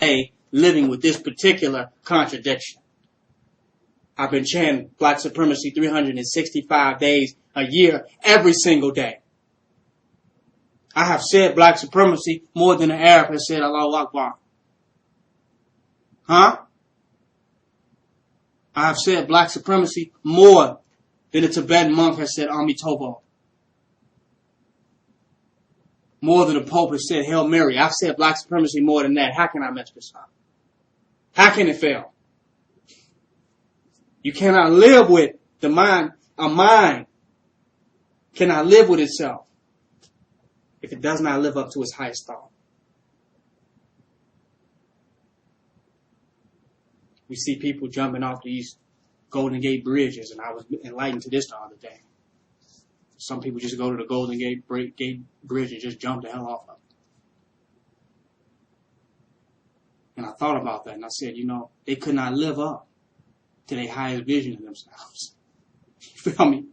day living with this particular contradiction. I've been chanting black supremacy 365 days a year, every single day. I have said black supremacy more than an Arab has said Allahu Akbar. Huh? I have said black supremacy more than a Tibetan monk has said Amitovo. More than the Pope has said Hail Mary. I've said black supremacy more than that. How can I mess this up? How can it fail? You cannot live with the mind. A mind cannot live with itself if it does not live up to its highest thought. We see people jumping off these Golden Gate bridges, and I was enlightened to this the other day. Some people just go to the Golden Gate Bridge and just jump the hell off of it. And I thought about that, and I said, they could not live up to their highest vision of themselves. You feel me?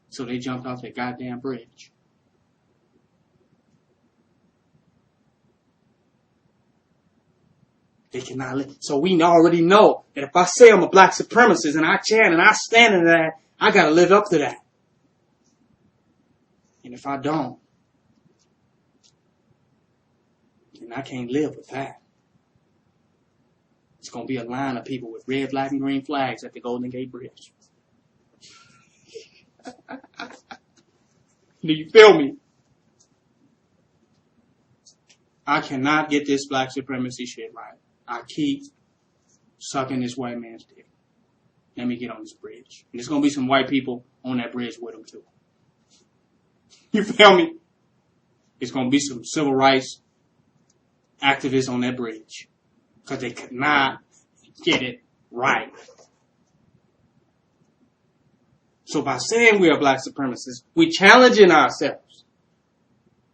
So they jumped off that goddamn bridge. They cannot live. So we already know that if I say I'm a black supremacist and I chant and I stand in that, I got to live up to that. And if I don't, then I can't live with that. It's going to be a line of people with red, black, and green flags at the Golden Gate Bridge. Do you feel me? I cannot get this black supremacy shit right. I keep sucking this white man's dick. Let me get on this bridge. And there's going to be some white people on that bridge with him too. You feel me? There's going to be some civil rights activists on that bridge. Because they could not get it right. So by saying we are black supremacists, we're challenging ourselves.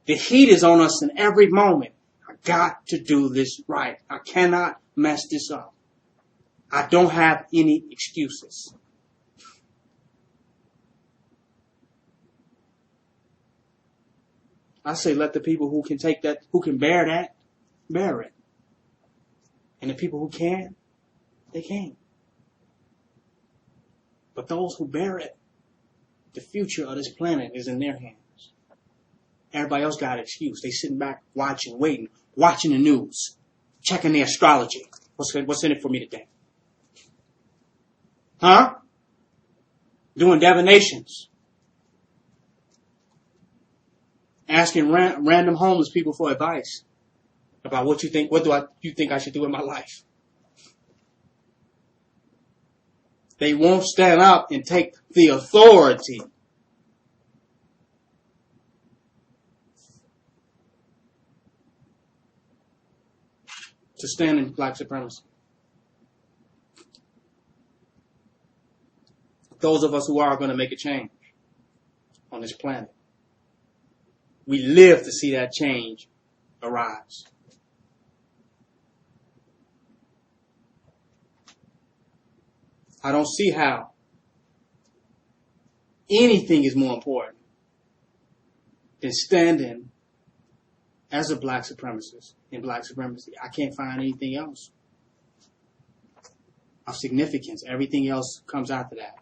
The heat is on us in every moment. I got to do this right. I cannot mess this up. I don't have any excuses. I say let the people who can take that, who can bear that, bear it. And the people who can, they can. But those who bear it, the future of this planet is in their hands. Everybody else got an excuse. They sitting back, watching, waiting, watching the news, checking their astrology. What's in it for me today? Huh? Doing divinations. Asking random homeless people for advice about what you think I should do with my life. They won't stand up and take the authority to stand in black supremacy. Those of us who are going to make a change on this planet, we live to see that change arise. I don't see how anything is more important than standing as a black supremacist in black supremacy. I can't find anything else of significance. Everything else comes after that.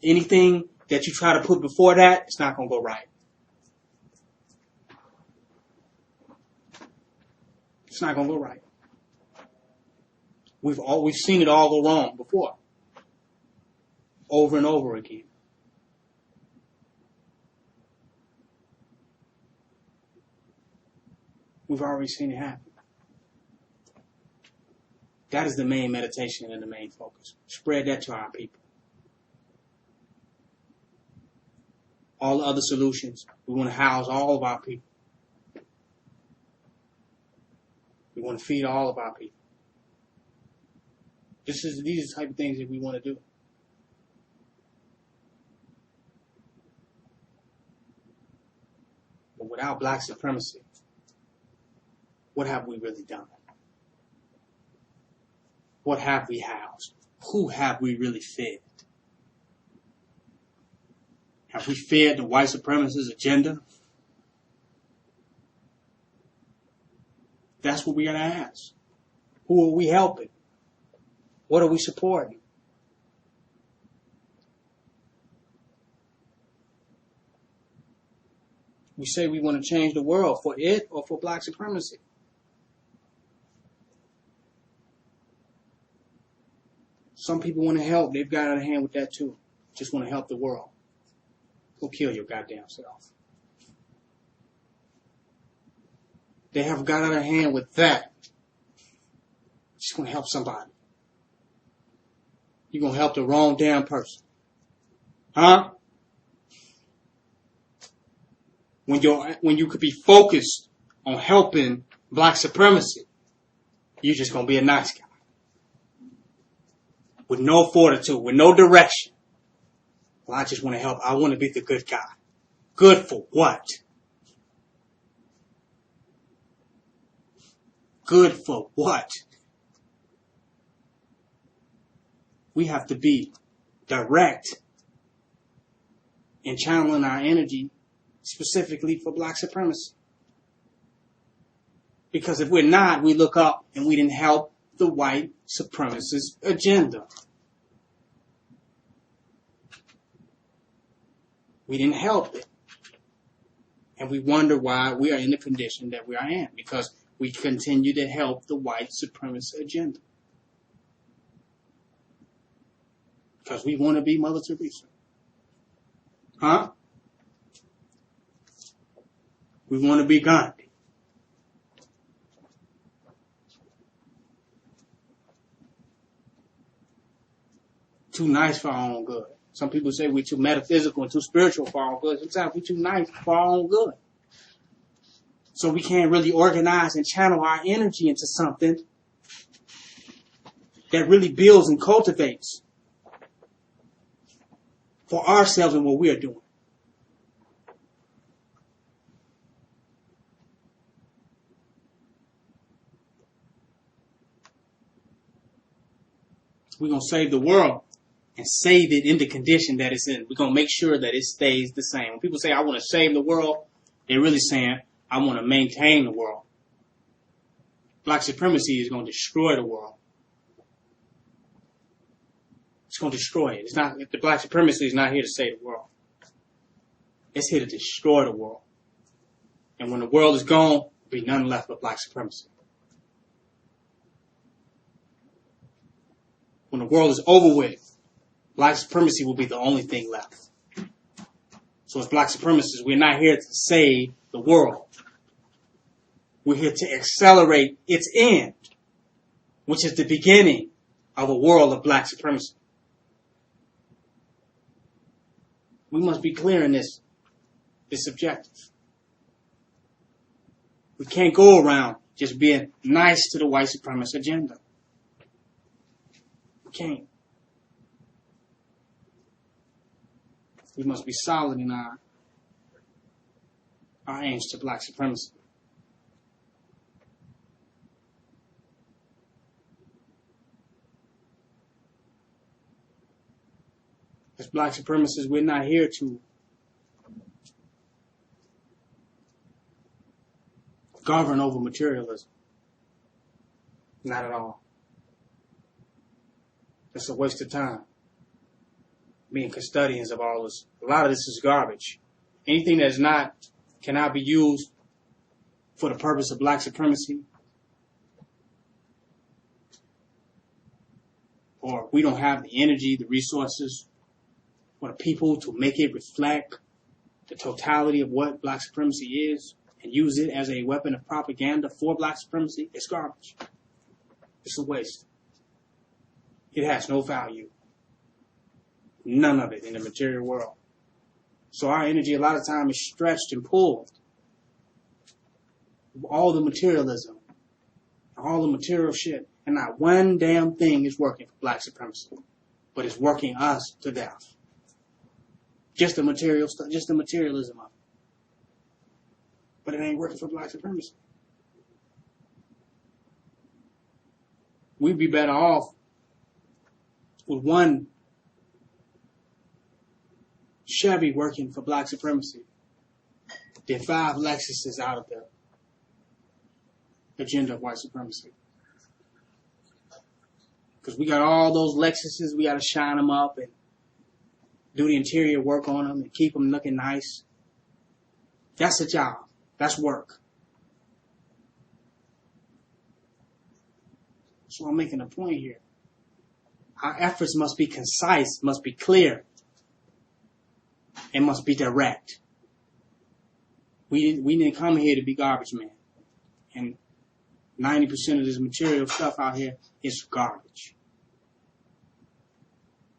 Anything that you try to put before that, it's not going to go right. It's not going to go right. We've seen it all go wrong before. Over and over again. We've already seen it happen. That is the main meditation and the main focus. Spread that to our people. All the other solutions, we want to house all of our people. We want to feed all of our people. These are the type of things that we want to do. But without black supremacy, what have we really done? What have we housed? Who have we really fed? Have we fed the white supremacist agenda? That's what we got to ask. Who are we helping? What are we supporting? We say we want to change the world for it or for black supremacy. Some people want to help. They've got out of hand with that too. Just want to help the world. Go kill your goddamn self. They have got out of hand with that. Just want to help somebody. You're going to help the wrong damn person. Huh? When you could be focused on helping black supremacy, you're just going to be a nice guy. With no fortitude, with no direction. Well, I just want to help. I want to be the good guy. Good for what? Good for what? We have to be direct in channeling our energy specifically for black supremacy. Because if we're not, we look up and we didn't help the white supremacist agenda. We didn't help it. And we wonder why we are in the condition that we are in. Because we continue to help the white supremacist agenda. Because we want to be Mother Teresa. Huh? We want to be Gandhi. Too nice for our own good. Some people say we're too metaphysical and too spiritual for our own good. Sometimes we're too nice for our own good. So we can't really organize and channel our energy into something that really builds and cultivates for ourselves and what we are doing. We're going to save the world and save it in the condition that it's in. We're going to make sure that it stays the same. When people say, I want to save the world, they're really saying, I want to maintain the world. Black supremacy is going to destroy the world. It's going to destroy it. It's not, the black supremacy is not here to save the world. It's here to destroy the world. And when the world is gone, there'll be none left but black supremacy. When the world is over with, black supremacy will be the only thing left. So as black supremacists, we're not here to save the world. We're here to accelerate its end, which is the beginning of a world of black supremacy. We must be clear in this objective. We can't go around just being nice to the white supremacist agenda. We can't. We must be solid in our aims to black supremacy. As black supremacists, we're not here to govern over materialism. Not at all. It's a waste of time. Being custodians of all this. A lot of this is garbage. Anything that cannot be used for the purpose of black supremacy, or we don't have the energy, the resources, or the people to make it reflect the totality of what black supremacy is and use it as a weapon of propaganda for black supremacy, it's garbage. It's a waste. It has no value. None of it in the material world. So our energy a lot of time is stretched and pulled. All the materialism, all the material shit, and not one damn thing is working for black supremacy, but it's working us to death. Just the material stuff, just the materialism of it. But it ain't working for black supremacy. We'd be better off with one Chevy working for black supremacy than 5 Lexuses out of there. agenda of white supremacy. Because we got all those Lexuses, we got to shine them up and do the interior work on them and keep them looking nice. That's a job. That's work. So I'm making a point here. Our efforts must be concise, must be clear, and must be direct. We didn't come here to be garbage men. And 90% of this material stuff out here is garbage.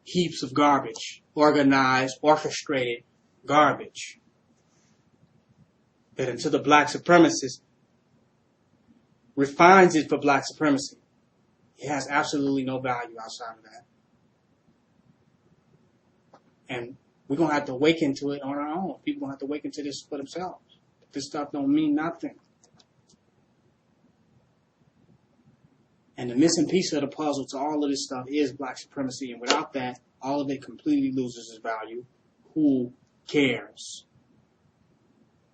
Heaps of garbage. Organized, orchestrated garbage. That until the black supremacist refines it for black supremacy, it has absolutely no value outside of that. And we're going to have to awaken to it on our own. People going to have to awaken to this for themselves. This stuff don't mean nothing. And the missing piece of the puzzle to all of this stuff is black supremacy. And without that, all of it completely loses its value. Who cares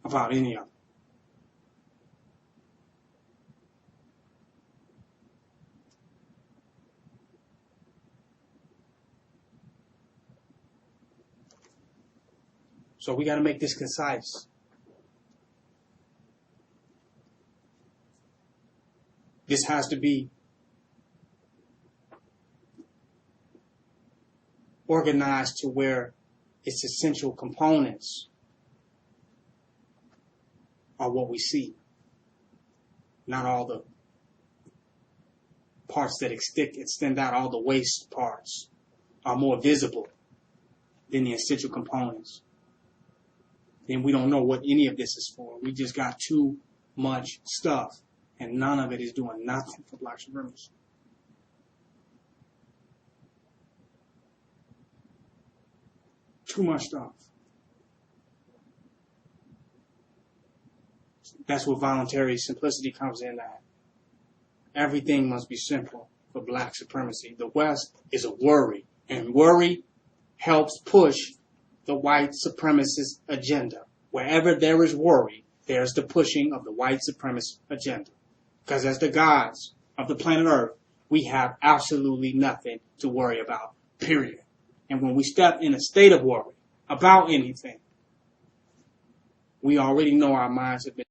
about any of it? So we got to make this concise. This has to be organized to where its essential components are what we see, not all the parts that extend out. All the waste parts are more visible than the essential components. Then we don't know what any of this is for. We just got too much stuff, and none of it is doing nothing for black supremacy. Too much stuff. That's where voluntary simplicity comes in at. Everything must be simple for black supremacy. The West is a worry, and worry helps push the white supremacist agenda. Wherever there is worry, there's the pushing of the white supremacist agenda. Because as the gods of the planet Earth, we have absolutely nothing to worry about, period. And when we step in a state of worry about anything, we already know our minds have been